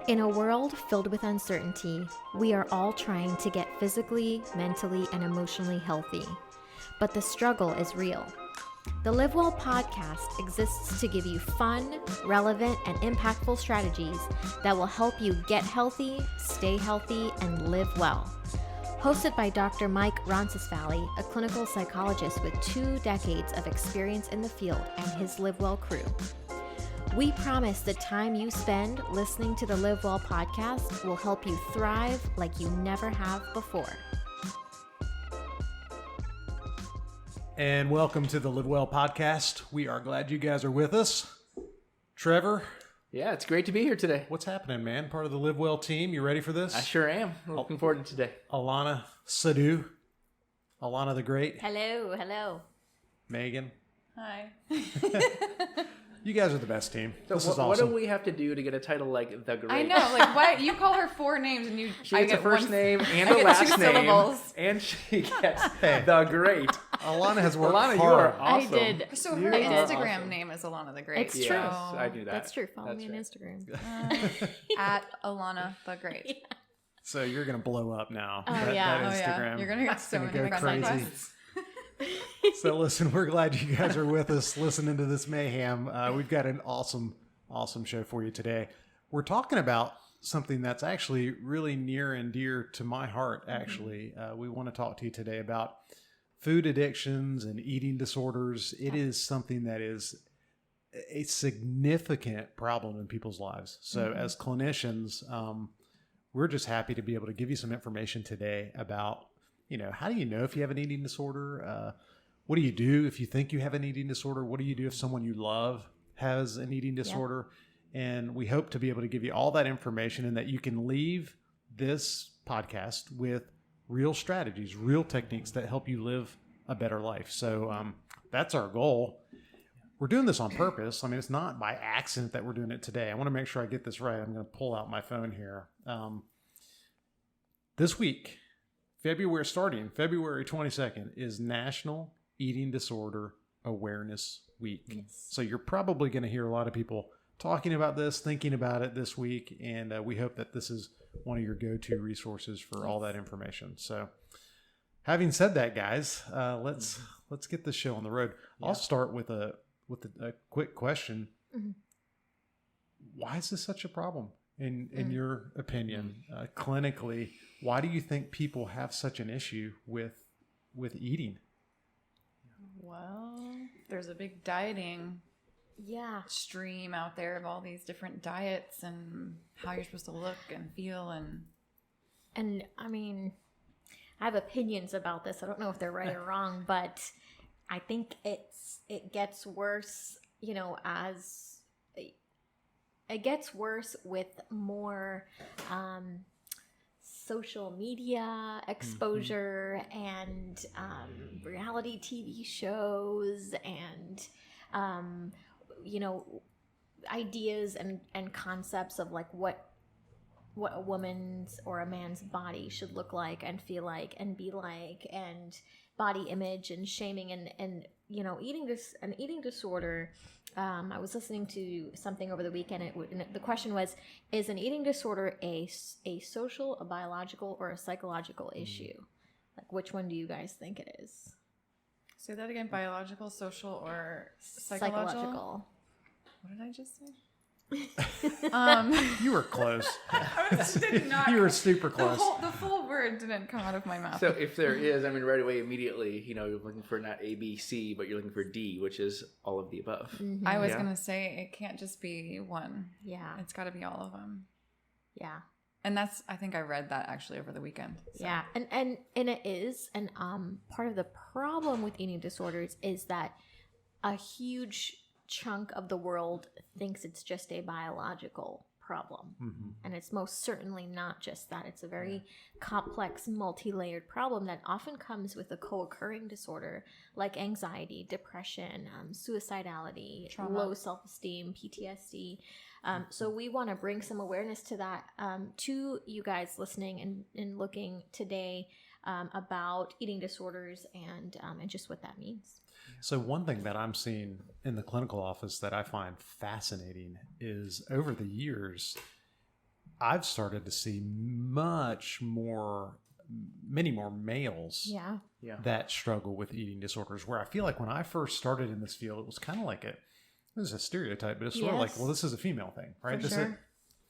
In a world filled with uncertainty, we are all trying to get physically, mentally, and emotionally healthy. But the struggle is real. The LiveWell Podcast exists to give you fun, relevant, and impactful strategies that will help you get healthy, stay healthy, and live well. Hosted by Dr. Mike Roncesvalles, a clinical psychologist with 2 decades of experience in the field, and his LiveWell crew. We promise the time you spend listening to the LiveWell Podcast will help you thrive like you never have before. And welcome to the LiveWell Podcast. We are glad you guys are with us. Trevor. Yeah, it's great to be here today. What's happening, man? Part of the LiveWell team. You ready for this? I sure am. Looking forward to today. Alana Sadhu. Alana the Great. Hello. Megan. Hi. You guys are the best team. So this is awesome. What do we have to do to get a title like The Great? I know, like, why you call her 4 names and She gets a first name and I a get last 2 name, syllables. and she gets The Great. Alana has worked Alana, hard. you are awesome. I did. So You her are Instagram awesome. name is Alana the Great. It's Yes, true. I knew that. That's true. Follow That's me on right. Instagram. At Alana the Great. So you're going to blow up now. Oh, that yeah. That Oh yeah, Instagram. you're gonna get so Gonna many go friend crazy. requests. So listen, we're glad you guys are with us listening to this mayhem. We've got an awesome show for you today. We're talking about something that's actually really near and dear to my heart, actually. We want to talk to you today about food addictions and eating disorders. It is something that is a significant problem in people's lives. So as clinicians, we're just happy to be able to give you some information today about, how do you know if you have an eating disorder? What do you do if you think you have an eating disorder? What do you do if someone you love has an eating disorder? And we hope to be able to give you all that information and that you can leave this podcast with real strategies, real techniques that help you live a better life. So that's our goal. We're doing this on purpose. I mean, it's not by accident that we're doing it today. I want to make sure I get this right. I'm going to pull out my phone here. This week, starting February 22nd, is National Eating Disorder Awareness Week. Yes. So you're probably going to hear a lot of people talking about this, thinking about it this week, and we hope that this is one of your go-to resources for all that information. So having said that, guys, let's get this show on the road. Yeah. I'll start with a quick question. Mm-hmm. Why is this such a problem in your opinion, clinically? Why do you think people have such an issue with eating? Well, there's a big dieting stream out there of all these different diets and how you're supposed to look and feel And I mean, I have opinions about this. I don't know if they're right or wrong, but I think it gets worse, as it gets worse with more social media exposure and reality TV shows and ideas and concepts of like what a woman's or a man's body should look like and feel like and be like, and body image and shaming and eating disorder. I was listening to something over the weekend. And the question was, is an eating disorder a social, a biological, or a psychological issue? Like, which one do you guys think it is? Say that again. Biological, social, or psychological? What did I just say? You were close. Did not. You were super close. The full word didn't come out of my mouth. So if there is, right away, immediately, you're looking for not A, B, C, but you're looking for D, which is all of the above. Mm-hmm. I was going to say it can't just be one. Yeah. It's got to be all of them. Yeah. And I think I read that actually over the weekend. So. Yeah. And it is. And part of the problem with eating disorders is that a huge chunk of the world thinks it's just a biological problem. Mm-hmm. And it's most certainly not just that. It's a very complex, multi-layered problem that often comes with a co-occurring disorder like anxiety, depression, suicidality, trauma, low self-esteem, PTSD. So we want to bring some awareness to that to you guys listening and looking today about eating disorders and just what that means. So one thing that I'm seeing in the clinical office that I find fascinating is over the years, I've started to see many more males that struggle with eating disorders, where I feel like when I first started in this field, it was kind of like it was a stereotype, but it's sort of like, well, this is a female thing, right? For This sure. is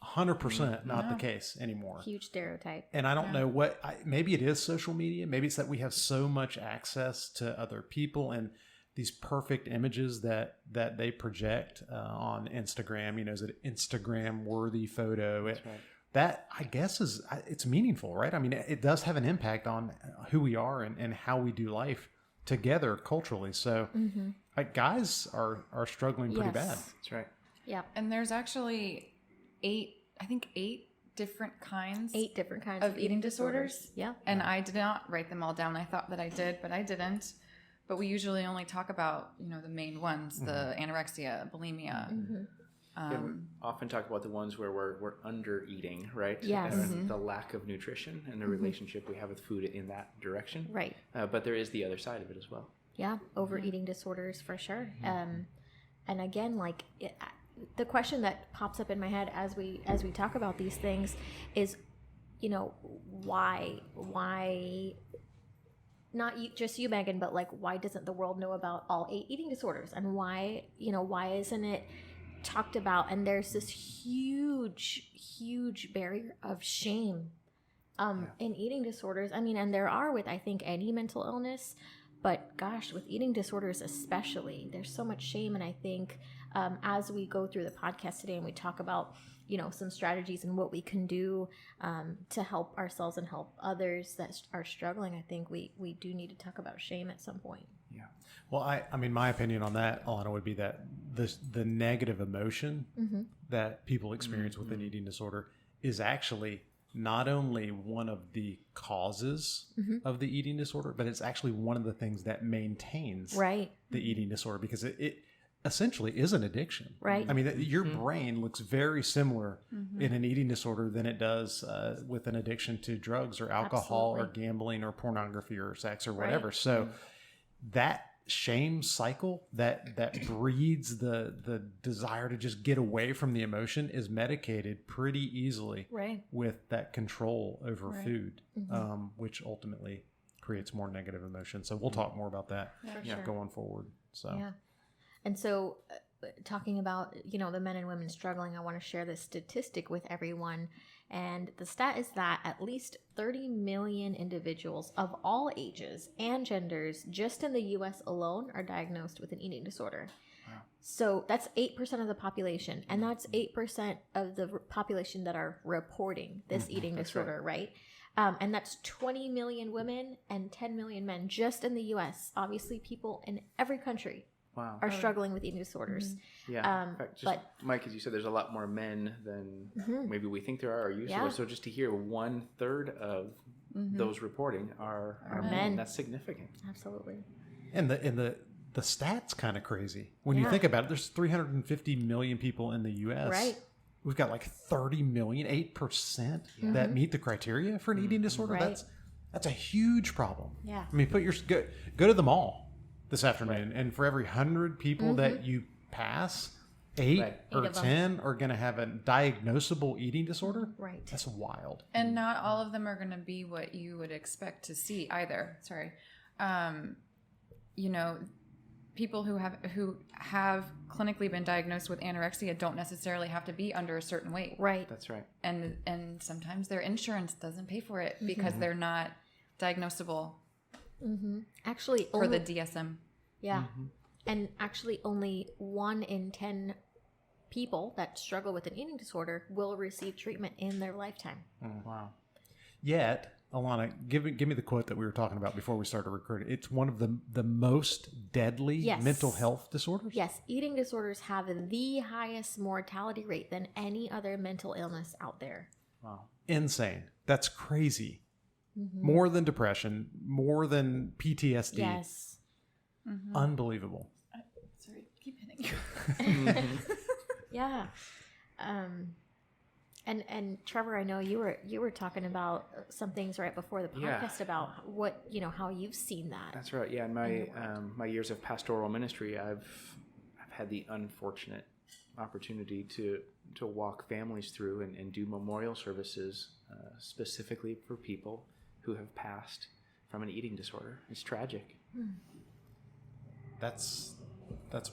100% not the case anymore. Huge stereotype. And I don't know maybe it is social media. Maybe it's that we have so much access to other people and these perfect images that they project on Instagram, is an Instagram worthy photo. That I guess it's meaningful, right? I mean, it does have an impact on who we are and how we do life together culturally. So guys are struggling pretty bad. That's right. Yeah. And there's actually 8 different kinds of eating disorders. Yeah. And I did not write them all down. I thought that I did, but I didn't. But we usually only talk about, the main ones, the anorexia, bulimia. We often talk about the ones where we're under eating, right? Yes. And the lack of nutrition and the relationship we have with food in that direction. Right. But there is the other side of it as well. Yeah. Overeating disorders for sure. And again, the question that pops up in my head as we talk about these things is, why not just you, Megan, but why doesn't the world know about all 8 eating disorders, and why isn't it talked about? And there's this huge barrier of shame in eating disorders. I mean, and there are with, I think, any mental illness, but gosh, with eating disorders especially, there's so much shame. And I think as we go through the podcast today and we talk about some strategies and what we can do to help ourselves and help others that are struggling, I think we do need to talk about shame at some point. Yeah. Well, I mean, my opinion on that, Alana, would be that the negative emotion that people experience with an eating disorder is actually not only one of the causes of the eating disorder, but it's actually one of the things that maintains the eating disorder, because it essentially is an addiction. Right. I mean, your brain looks very similar in an eating disorder than it does with an addiction to drugs or alcohol or gambling or pornography or sex or whatever. So that shame cycle that breeds the desire to just get away from the emotion is medicated pretty easily with that control over food, which ultimately creates more negative emotion. So we'll talk more about that going forward. So and so talking about the men and women struggling, I want to share this statistic with everyone. And the stat is that at least 30 million individuals of all ages and genders just in the U.S. alone are diagnosed with an eating disorder. Wow. So that's 8% of the population. And that's 8% of the population that are reporting this eating disorder, right? And that's 20 million women and 10 million men just in the U.S. Obviously, people in every country are struggling with eating disorders. Yeah. In fact, Mike, as you said, there's a lot more men than maybe we think there are used to. So just to hear 1/3 of those reporting are men, that's significant. Absolutely. And the stats kind of crazy when you think about it. There's 350 million people in the U.S. Right. We've got 30 million, 8% that meet the criteria for an eating disorder. Right. That's a huge problem. Yeah. I mean, go to the mall this afternoon, and for every 100 people that you pass, 8 or 10 are going to have a diagnosable eating disorder. Right. That's wild. And not all of them are going to be what you would expect to see either. Sorry. People who have clinically been diagnosed with anorexia don't necessarily have to be under a certain weight. Right. That's right. And sometimes their insurance doesn't pay for it because they're not diagnosable. Actually, for the DSM. Yeah. And actually only 1 in 10 people that struggle with an eating disorder will receive treatment in their lifetime. Wow. Yet, Alana, give me the quote that we were talking about before we started recording. It's one of the most deadly mental health disorders? Yes. Eating disorders have the highest mortality rate than any other mental illness out there. Wow. Insane. That's crazy. More than depression, more than PTSD. Yes. Unbelievable. Sorry, keep hitting you. Yeah. And Trevor, I know you were talking about some things right before the podcast about what, how you've seen that. That's right. Yeah. In my years of pastoral ministry, I've had the unfortunate opportunity to walk families through and do memorial services specifically for people who have passed from an eating disorder. It's tragic. That's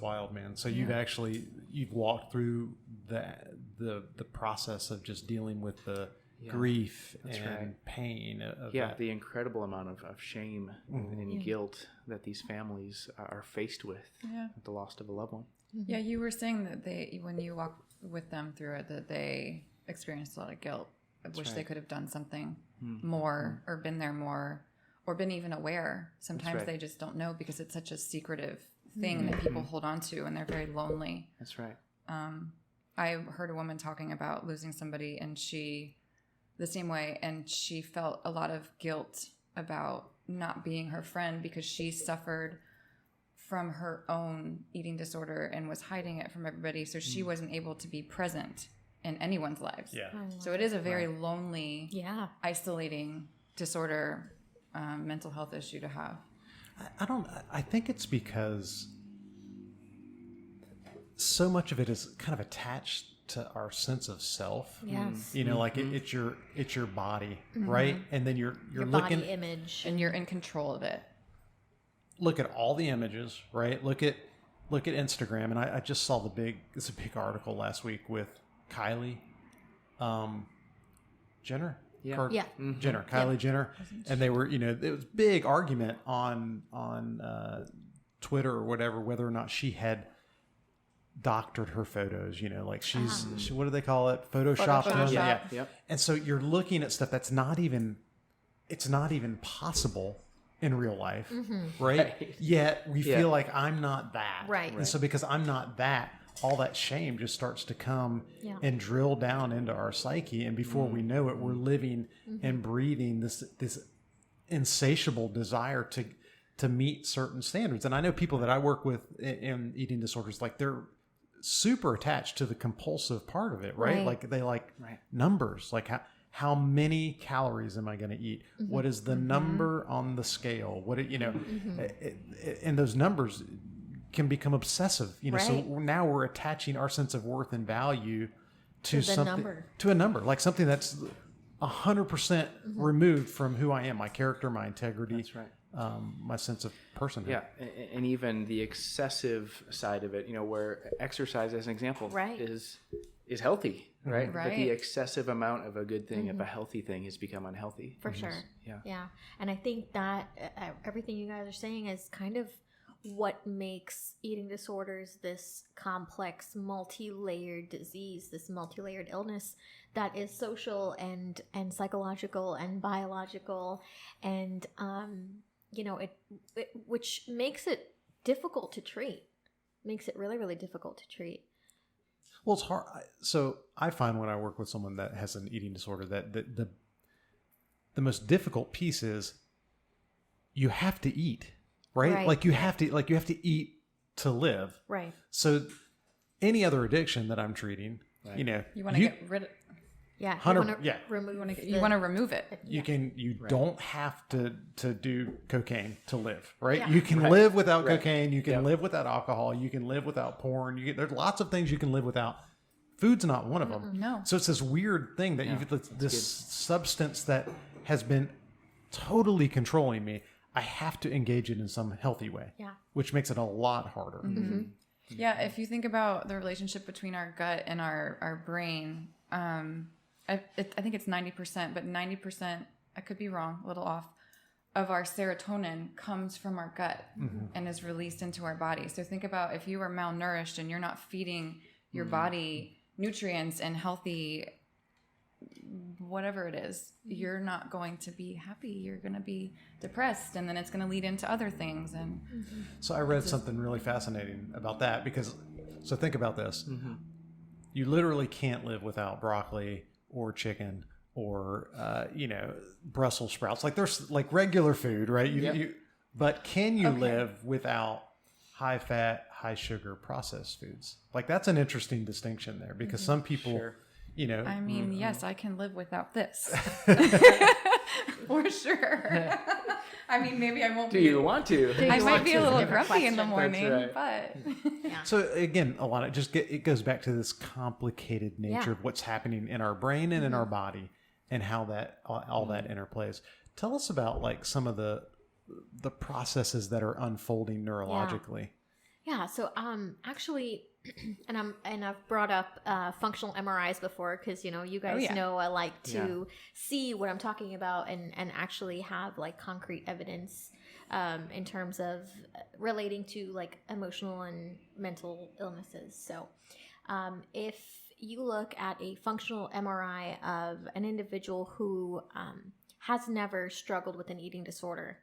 wild, man. So you've walked through the process of just dealing with the grief and pain of that. The incredible amount of shame and guilt that these families are faced with at the loss of a loved one. Yeah, you were saying that when you walk with them through it, that they experienced a lot of guilt. I wish they could have done something more or been there more or been even aware. Sometimes they just don't know because it's such a secretive thing that people hold on to, and they're very lonely. That's right. I heard a woman talking about losing somebody, and the same way, and she felt a lot of guilt about not being her friend because she suffered from her own eating disorder and was hiding it from everybody, so she wasn't able to be present in anyone's lives. So it is a very lonely, isolating disorder, mental health issue to have. I think it's because so much of it is kind of attached to our sense of self. Yes. Like it's your body, right? And then you're your looking body image, and you're in control of it. Look at all the images, right? Look at Instagram, and I just saw it's a big article last week with Kylie Jenner. Jenner, Kylie Jenner, and they were, it was a big argument on Twitter or whatever whether or not she had doctored her photos. Like she, what do they call it? Photoshopped them. Yep. And so you're looking at stuff that's not even possible in real life, right? Yet we feel like I'm not that, right? And so because I'm not that, all that shame just starts to come and drill down into our psyche, and before we know it, we're living and breathing this insatiable desire to meet certain standards. And I know people that I work with in eating disorders, like they're super attached to the compulsive part of it, right? Like they like numbers, like how many calories am I going to eat? What is the number on the scale? And those numbers can become obsessive, so now we're attaching our sense of worth and value to a number, like something that's 100% removed from who I am, my character, my integrity. That's right. My sense of personhood. Yeah, and even the excessive side of it, where exercise, as an example, is healthy, right? But the excessive amount of a good thing, of a healthy thing, has become unhealthy. For sure. Yeah. And I think that everything you guys are saying is kind of what makes eating disorders this complex, multi-layered disease, this multi-layered illness that is social and psychological and biological, and it which makes it difficult to treat. Makes it really, really difficult to treat. Well, it's hard. So I find when I work with someone that has an eating disorder that the most difficult piece is you have to eat. Right? Like you have to eat to live. Right. So any other addiction that I'm treating, you want to get rid of. Yeah. You want to remove it. You don't have to do cocaine to live, right? Yeah. You can live without cocaine. You can live without alcohol. You can live without porn. There's lots of things you can live without. Food's not one of them. No. So it's this weird thing that you get this substance that has been totally controlling me. I have to engage it in some healthy way, which makes it a lot harder. Yeah, if you think about the relationship between our gut and our brain, I think it's 90%, but 90%, I could be wrong, a little off, of our serotonin comes from our gut and is released into our body. So think about if you are malnourished and you're not feeding your body nutrients and healthy whatever it is, you're not going to be happy. You're going to be depressed, and then it's going to lead into other things. And so I read something really fascinating about that so think about this. You literally can't live without broccoli or chicken or Brussels sprouts. Like there's like regular food, right? But can you live without high fat, high sugar processed foods? Like that's an interesting distinction there, because some people I mean, yes, I can live without this. For sure. I mean, maybe I won't Do you want to? I might be a little grumpy in the morning, right. but... Yeah. So again, Alana, it goes back to this complicated nature of what's happening in our brain and in our body and how that all that interplays. Tell us about like some of the processes that are unfolding neurologically. Yeah. So actually, and I've brought up functional MRIs before because you guys know I like to see what I'm talking about and actually have like concrete evidence in terms of relating to like emotional and mental illnesses. So if you look at a functional MRI of an individual who has never struggled with an eating disorder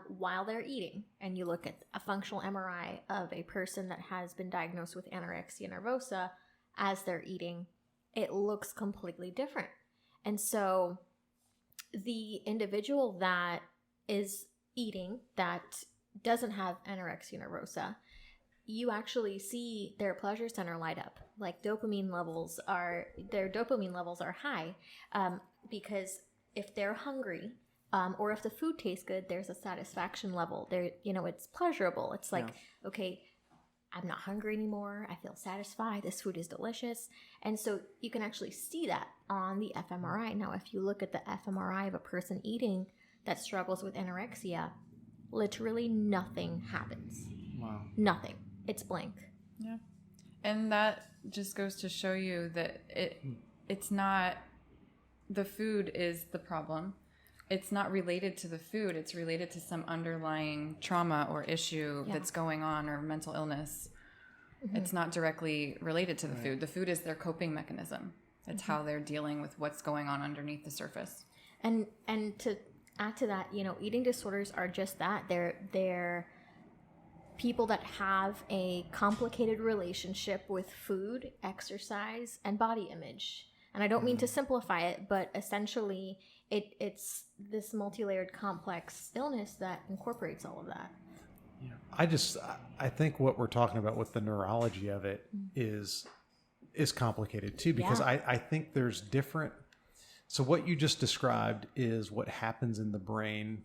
while they're eating, and you look at a functional MRI of a person that has been diagnosed with anorexia nervosa as they're eating, it looks completely different. And so the individual that is eating that doesn't have anorexia nervosa, you actually see their pleasure center light up. Like their dopamine levels are high because if they're hungry, or if the food tastes good, there's a satisfaction level. There, it's pleasurable. It's like, okay, I'm not hungry anymore. I feel satisfied. This food is delicious. And so you can actually see that on the fMRI. Now, if you look at the fMRI of a person eating that struggles with anorexia, literally nothing happens. Wow. Nothing. It's blank. Yeah. And that just goes to show you that it's not the food is the problem. It's not related to the food. It's related to some underlying trauma or issue that's going on or mental illness. Mm-hmm. It's not directly related to the food. The food is their coping mechanism. It's how they're dealing with what's going on underneath the surface. And to add to that, eating disorders are just that. They're people that have a complicated relationship with food, exercise, and body image. And I don't mean to simplify it, but essentially it's this multi-layered complex illness that incorporates all of that. Yeah. I think what we're talking about with the neurology of it is complicated too, because I think there's different. So what you just described is what happens in the brain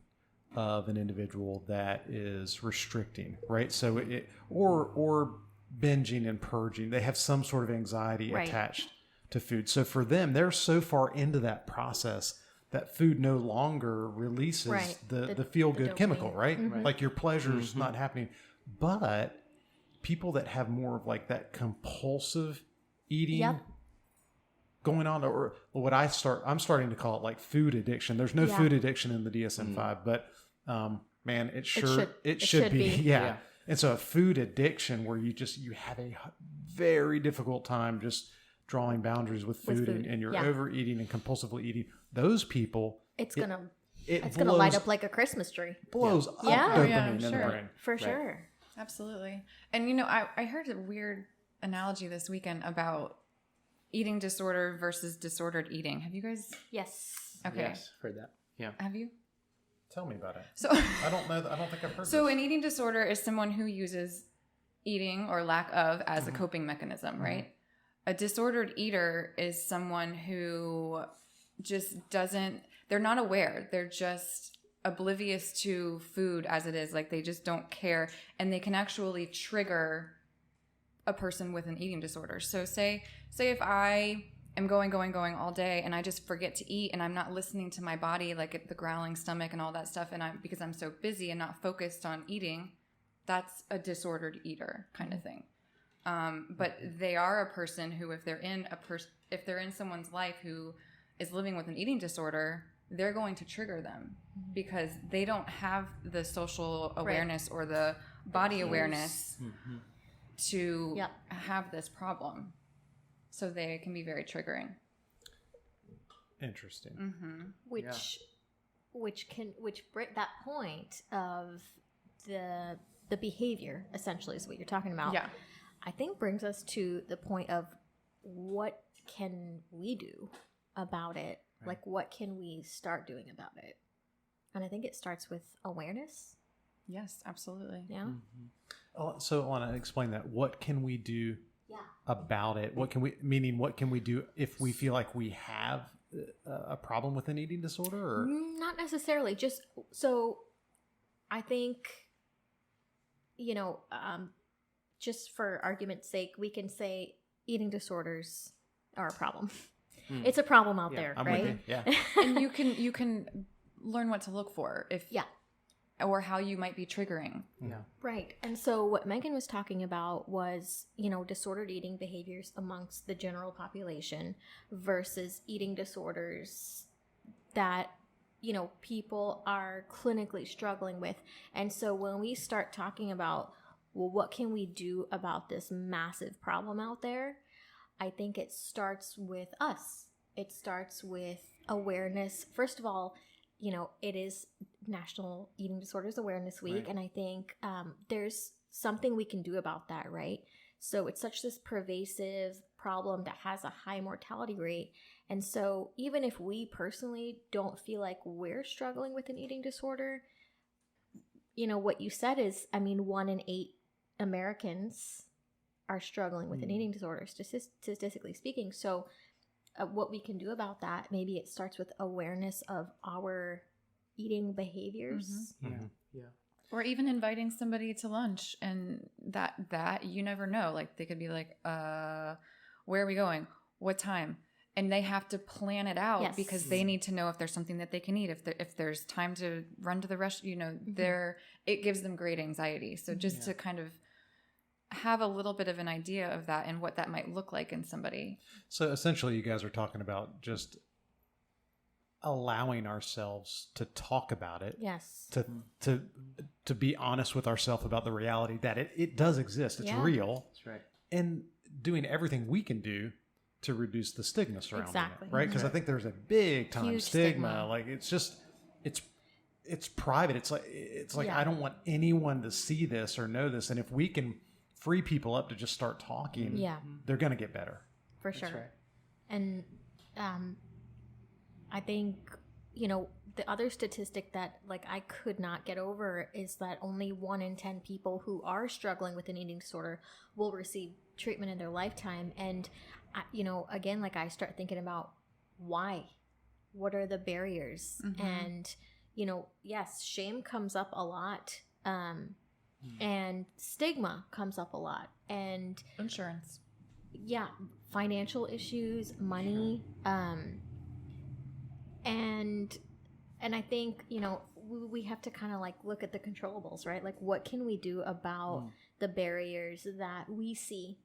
of an individual that is restricting, right? So or binging and purging. They have some sort of anxiety attached to food. So for them, they're so far into that process that food no longer releases the feel-good chemical, right? Like your pleasure's not happening. But people that have more of like that compulsive eating going on, or what I'm starting to call it like food addiction. There's no food addiction in the DSM-5, but man, it should be. Yeah. And so a food addiction where you have a very difficult time just drawing boundaries with food. And you're overeating and compulsively eating, those people, it's gonna light up like a Christmas tree. Blows up dopamine in the brain. For sure. Absolutely. And I heard a weird analogy this weekend about eating disorder versus disordered eating. Have you guys? Yes. Okay. Yes, heard that. Yeah. Have you? Tell me about it. So I don't know. I don't think I've heard. So an eating disorder is someone who uses eating or lack of as a coping mechanism, right? A disordered eater is someone who just doesn't, they're not aware. They're just oblivious to food as it is. Like they just don't care. And they can actually trigger a person with an eating disorder. So say if I am going all day and I just forget to eat and I'm not listening to my body, like the growling stomach and all that stuff, and because I'm so busy and not focused on eating, that's a disordered eater kind of thing. But they are a person who, if they're in someone's life who is living with an eating disorder, they're going to trigger them because they don't have the social awareness or the body awareness to have this problem. So they can be very triggering. Interesting. Which break that point of the behavior essentially is what you're talking about. Yeah. I think brings us to the point of what can we do about it? Right. Like what can we start doing about it? And I think it starts with awareness. Yes, absolutely. Yeah. So I want to explain that. What can we do about it? What can we do if we feel like we have a problem with an eating disorder? Or? Not necessarily. Just so I think, just for argument's sake, we can say eating disorders are a problem. It's a problem out there, I'm right? with you. Yeah. And you can learn what to look for or how you might be triggering. Yeah. Right. And so what Megan was talking about was, disordered eating behaviors amongst the general population versus eating disorders that, people are clinically struggling with. And so when we start talking about, well, what can we do about this massive problem out there? I think it starts with us. It starts with awareness. First of all, it is National Eating Disorders Awareness Week, right. and I think there's something we can do about that, right? So it's such this pervasive problem that has a high mortality rate. And so even if we personally don't feel like we're struggling with an eating disorder, what you said is, 1 in 8 Americans are struggling with an eating disorder, statistically speaking. So what we can do about that, maybe it starts with awareness of our eating behaviors. Mm-hmm. Yeah. Or even inviting somebody to lunch, and that you never know. Like they could be like, where are we going? What time? And they have to plan it out because they need to know if there's something that they can eat. If there's time to run to the restaurant, it gives them great anxiety. So just to kind of have a little bit of an idea of that and what that might look like in somebody. So essentially you guys are talking about just allowing ourselves to talk about it. Yes. To be honest with ourselves about the reality that it does exist. It's real. That's right. And doing everything we can do to reduce the stigma surrounding Exactly. it. Right? Because I think there's a big time Huge stigma. Like it's private. It's like I don't want anyone to see this or know this. And if we can free people up to just start talking, they're going to get better. For sure. That's right. And I think, the other statistic that I could not get over is that only 1 in 10 people who are struggling with an eating disorder will receive treatment in their lifetime. And, again, I start thinking about why, what are the barriers? And, yes, shame comes up a lot. And stigma comes up a lot, and Insurance. Financial issues, money, and I think, we have to kind of look at the controllables, right? What can we do about the barriers that we see,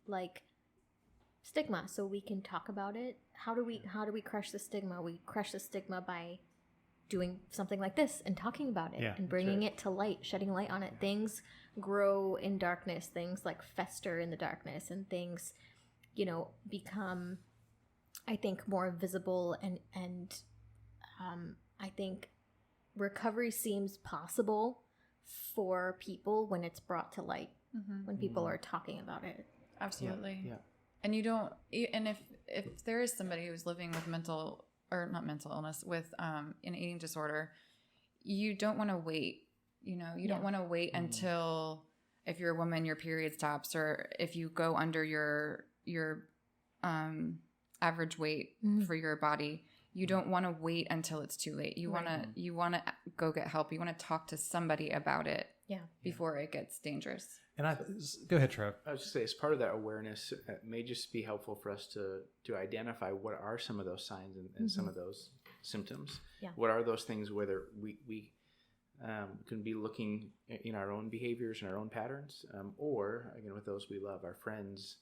stigma, so we can talk about it? How do we crush the stigma? We crush the stigma by doing something like this and talking about it and bringing it to light, shedding light on it. Things grow in darkness, things fester in the darkness, and things, become, I think, more visible, and I think recovery seems possible for people when it's brought to light, when people are talking about it. Absolutely. Yeah. And if there is somebody who's living with not mental illness, with an eating disorder, you don't want to wait. You don't want to wait until, if you're a woman, your period stops, or if you go under your average weight for your body. You don't want to wait until it's too late. You want to go get help. You want to talk to somebody about it before it gets dangerous. And go ahead, Trev. I was just saying, as part of that awareness, it may just be helpful for us to identify what are some of those signs and some of those symptoms. Yeah. What are those things, whether we can be looking in our own behaviors and our own patterns, or again with those we love, our friends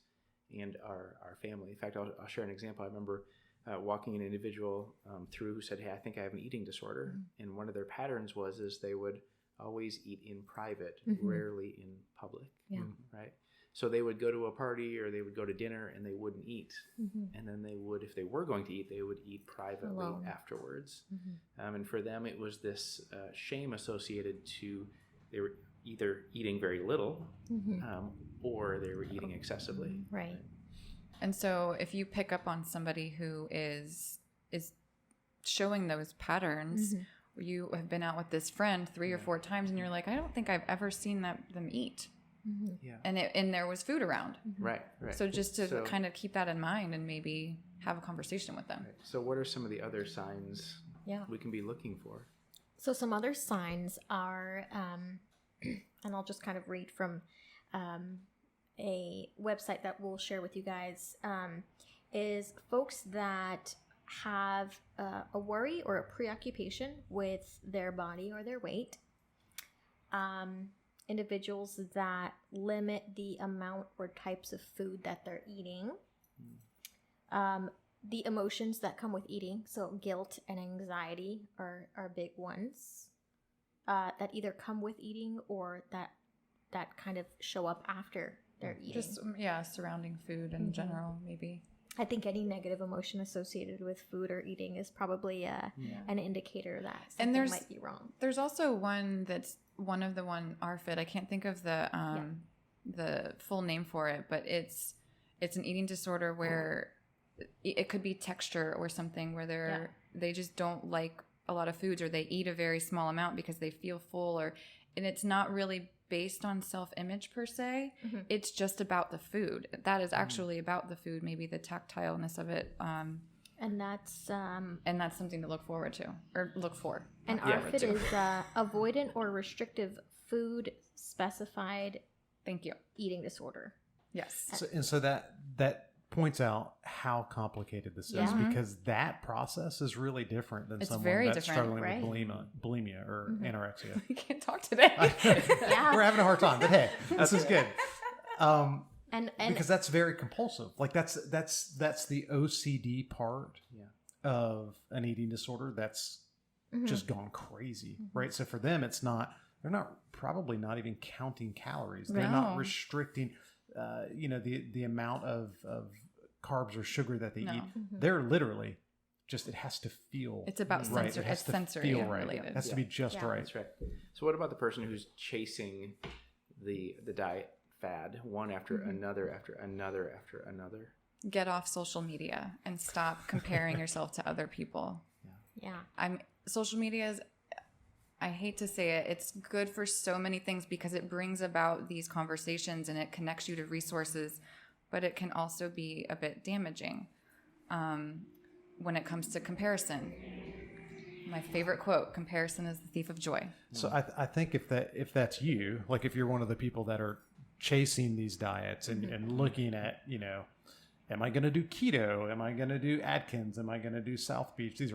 and our family. In fact, I'll share an example. I remember walking an individual through who said, "Hey, I think I have an eating disorder," and one of their patterns was they would always eat in private, rarely in public. Right? So they would go to a party or they would go to dinner and they wouldn't eat. And then they would, if they were going to eat, they would eat privately afterwards. And for them, it was this shame associated to, they were either eating very little or they were eating excessively. Right. And so if you pick up on somebody who is showing those patterns, you have been out with this friend 3 or 4 times and you're like, I don't think I've ever seen them eat. and there was food around. Right. So just to kind of keep that in mind and maybe have a conversation with them. Right. So what are some of the other signs we can be looking for? So some other signs are, and I'll just kind of read from a website that we'll share with you guys, is folks that have a worry or a preoccupation with their body or their weight. Individuals that limit the amount or types of food that they're eating. The emotions that come with eating, so guilt and anxiety are big ones that either come with eating or that kind of show up after they're eating. Just surrounding food in general, maybe. I think any negative emotion associated with food or eating is probably an indicator that something might be wrong. There's also one that's one of the RFID. I can't think of the full name for it, but it's an eating disorder where it could be texture or something where they just don't like a lot of foods, or they eat a very small amount because they feel full, and it's not really based on self-image per se. It's just about the food. That is actually about the food, maybe the tactileness of it. And that's something to look forward to or look for. And RFID is avoidant or restrictive food specified. Thank you. Eating disorder. Yes. So that points out how complicated this is, because that process is really different than someone that's struggling with bulimia or anorexia. We can't talk today. We're having a hard time, but hey, this is good. And because that's very compulsive. Like that's the OCD part of an eating disorder that's just gone crazy, right? So for them, they're probably not even counting calories. They're not restricting, the amount of carbs or sugar that they eat. They're literally just, it has to feel. It's about right. sensory. It has to feel right. related. It has to be just right. That's right. So what about the person who's chasing the diet fad one after another after another after another? Get off social media and stop comparing yourself to other people. Social media is, I hate to say it, it's good for so many things because it brings about these conversations and it connects you to resources, but it can also be a bit damaging when it comes to comparison. My favorite quote: "Comparison is the thief of joy." So I think if that's you, like if you're one of the people that are chasing these diets and looking at, am I going to do keto? Am I going to do Atkins? Am I going to do South Beach? Those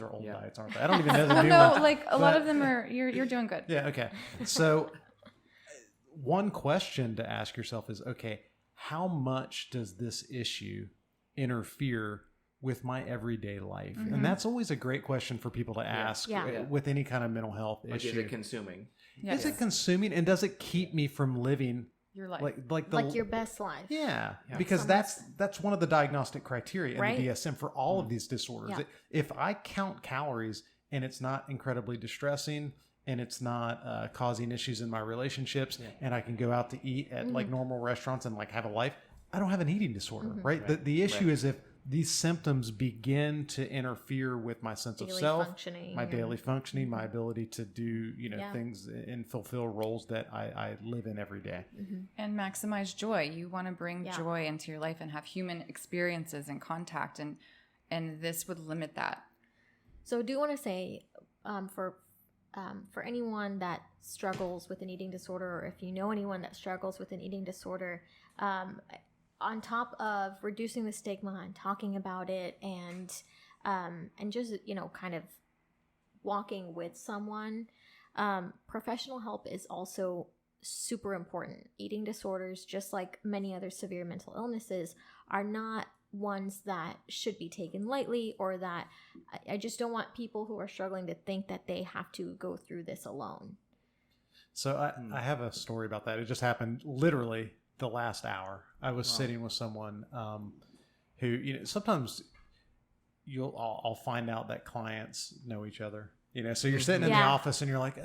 are old diets, aren't they? I don't even know the new ones. Like a lot of them are. You're doing good. Yeah. Okay. So one question to ask yourself is, okay, how much does this issue interfere with my everyday life? And that's always a great question for people to ask with any kind of mental health issue. Is it consuming? Is it consuming, and does it keep me from living your life, like your best life? Yeah, because that's one of the diagnostic criteria in the DSM for all of these disorders. Yeah. If I count calories and it's not incredibly distressing and it's not causing issues in my relationships, and I can go out to eat at like normal restaurants and like have a life, I don't have an eating disorder, right? The issue is if these symptoms begin to interfere with my sense of self, my daily functioning, my ability to do, things and fulfill roles that I live in every day. And maximize joy. You want to bring joy into your life and have human experiences and contact, and this would limit that. So I do want to say, for anyone that struggles with an eating disorder, or if you know anyone that struggles with an eating disorder, on top of reducing the stigma and talking about it and just, kind of walking with someone, professional help is also super important. Eating disorders, just like many other severe mental illnesses, are not ones that should be taken lightly, or that I just don't want people who are struggling to think that they have to go through this alone. So I have a story about that. It just happened literally the last hour. I was sitting with someone who, sometimes I'll find out that clients know each other. So you're sitting in the office and you're like,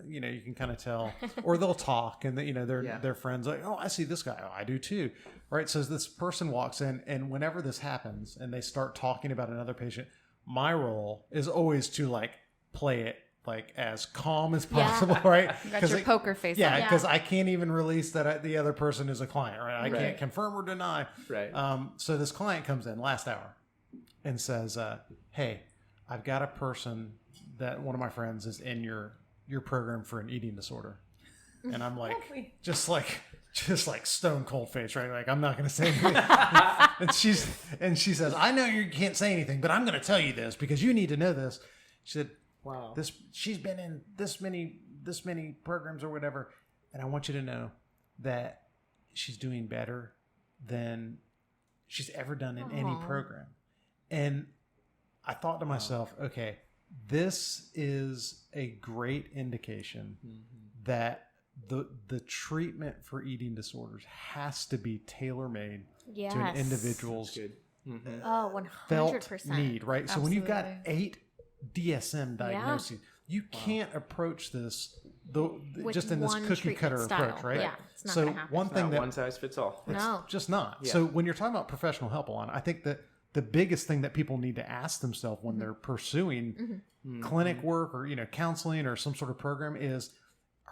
you can kind of tell, or they'll talk and they're friends, like, oh, I see this guy. Oh, I do too. Right. So this person walks in, and whenever this happens and they start talking about another patient, my role is always to like play it like as calm as possible, right? You got your poker face yeah, on. because I can't even release that the other person is a client, right? I can't confirm or deny. Right. So this client comes in last hour and says, hey, I've got a person that one of my friends is in your program for an eating disorder. And I'm like, just like stone cold face, right? Like, I'm not going to say anything. and she says, I know you can't say anything, but I'm going to tell you this because you need to know this. She said, wow, she's been in this many programs or whatever. And I want you to know that she's doing better than she's ever done in any program. And I thought to myself, okay, this is a great indication that the treatment for eating disorders has to be tailor-made to an individual's felt need, right? Absolutely. So when you've got 8 DSM diagnoses, you can't approach this just in this cookie cutter approach, right? Yeah, it's not so gonna happen. one thing not that one size fits all. it's No, just not. Yeah. So when you're talking about professional help, Alana, I think that the biggest thing that people need to ask themselves when they're pursuing clinic work or counseling or some sort of program is,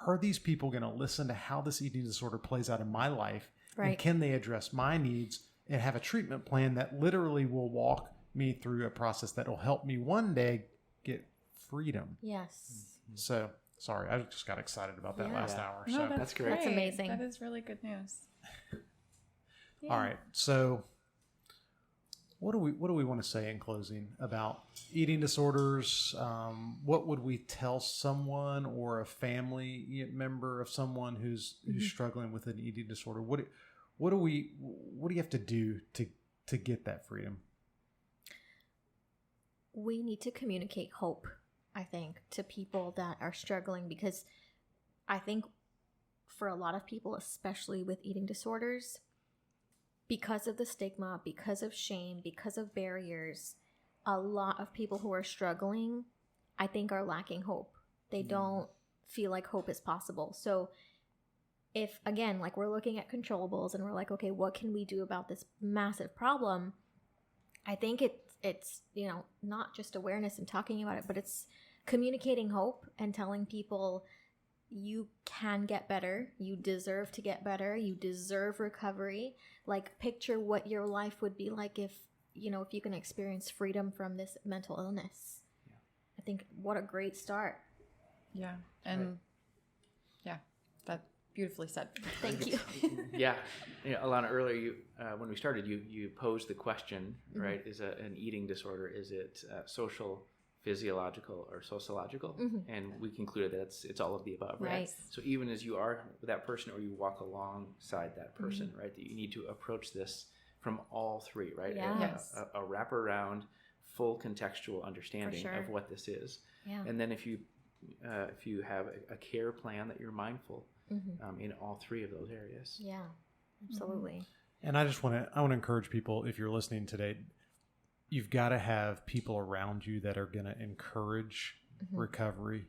are these people going to listen to how this eating disorder plays out in my life? Right. And can they address my needs and have a treatment plan that literally will walk me through a process that will help me one day get freedom? Yes. So, sorry, I just got excited about that last hour. No, So that's great. That's amazing. That is really good news. All right. So what do we want to say in closing about eating disorders? What would we tell someone or a family member of someone who's struggling with an eating disorder? What do you have to do to get that freedom? We need to communicate hope, I think, to people that are struggling, because I think for a lot of people, especially with eating disorders, because of the stigma, because of shame, because of barriers, a lot of people who are struggling, I think, are lacking hope. They don't feel like hope is possible. So if, again, like, we're looking at controllables and we're like, okay, what can we do about this massive problem? I think it's not just awareness and talking about it, but it's communicating hope and telling people, you can get better. You deserve to get better. You deserve recovery. Like, picture what your life would be like if you can experience freedom from this mental illness. Yeah. I think what a great start. Yeah. And that beautifully said. Thank you. Alana, earlier when we started, you posed the question, right? Is an eating disorder, is it social, physiological, or sociological? And we concluded that it's all of the above, right? So even as you are with that person, or you walk alongside that person, right, that you need to approach this from all three, right? Yes. A wraparound, full contextual understanding of what this is. Yeah. And then if you have a care plan that you're mindful in all three of those areas. Yeah, absolutely. And I want to encourage people, if you're listening today, you've got to have people around you that are going to encourage recovery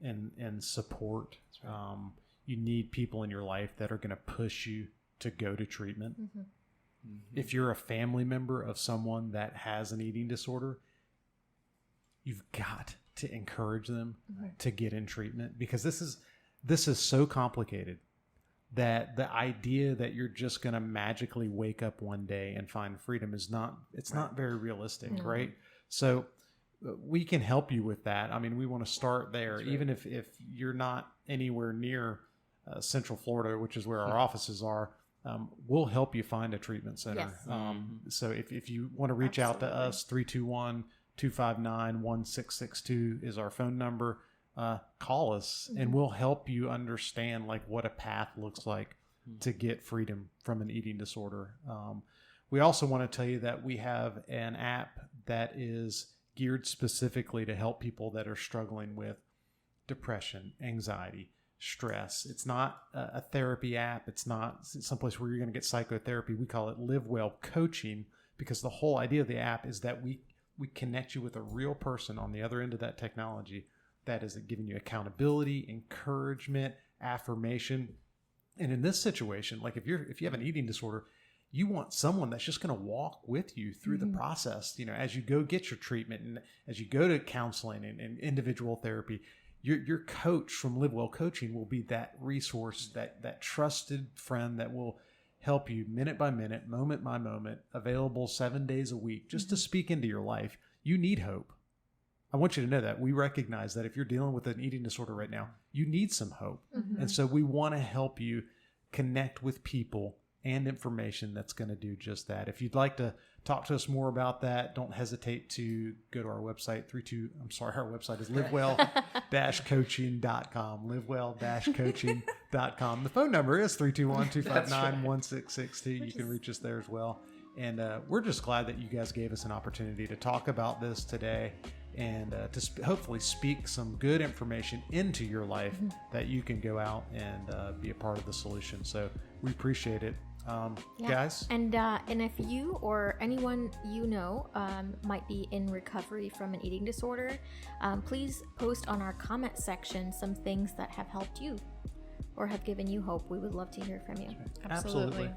and support. Right. You need people in your life that are going to push you to go to treatment. If you're a family member of someone that has an eating disorder, you've got to encourage them to get in treatment, because this is so complicated that the idea that you're just going to magically wake up one day and find freedom is not very realistic, right? So we can help you with that. I mean, we want to start there. Even if you're not anywhere near Central Florida, which is where our offices are, we'll help you find a treatment center. Yes. So if you want to reach out to us, 321-259-1662 is our phone number. Call us and we'll help you understand like what a path looks like to get freedom from an eating disorder. We also want to tell you that we have an app that is geared specifically to help people that are struggling with depression, anxiety, stress. It's not a therapy app. It's not someplace where you're going to get psychotherapy. We call it LiveWell Coaching, because the whole idea of the app is that we connect you with a real person on the other end of that technology that is giving you accountability, encouragement, affirmation. And in this situation, like if you have an eating disorder, You want someone that's just going to walk with you through the process, as you go get your treatment and as you go to counseling and individual therapy. Your coach from LiveWell Coaching will be that resource, that trusted friend that will help you minute by minute, moment by moment, available 7 days a week, just to speak into your life. You need hope. I want you to know that. We recognize that if you're dealing with an eating disorder right now, you need some hope. And so we want to help you connect with people and information that's going to do just that. If you'd like to talk to us more about that, don't hesitate to go to our website. Our website is livewell-coaching.com. livewell-coaching.com. The phone number is 321-259-1662. You can reach us there as well. And we're just glad that you guys gave us an opportunity to talk about this today and to hopefully speak some good information into your life that you can go out and be a part of the solution. So we appreciate it. Guys. And if you or anyone might be in recovery from an eating disorder, please post on our comment section some things that have helped you or have given you hope. We would love to hear from you. Absolutely.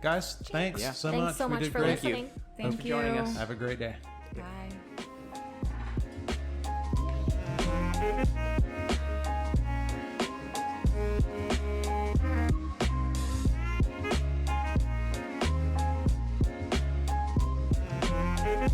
Guys, thanks so much. Thanks so much for listening. Thank you. For joining us. Have a great day. Bye. Bye.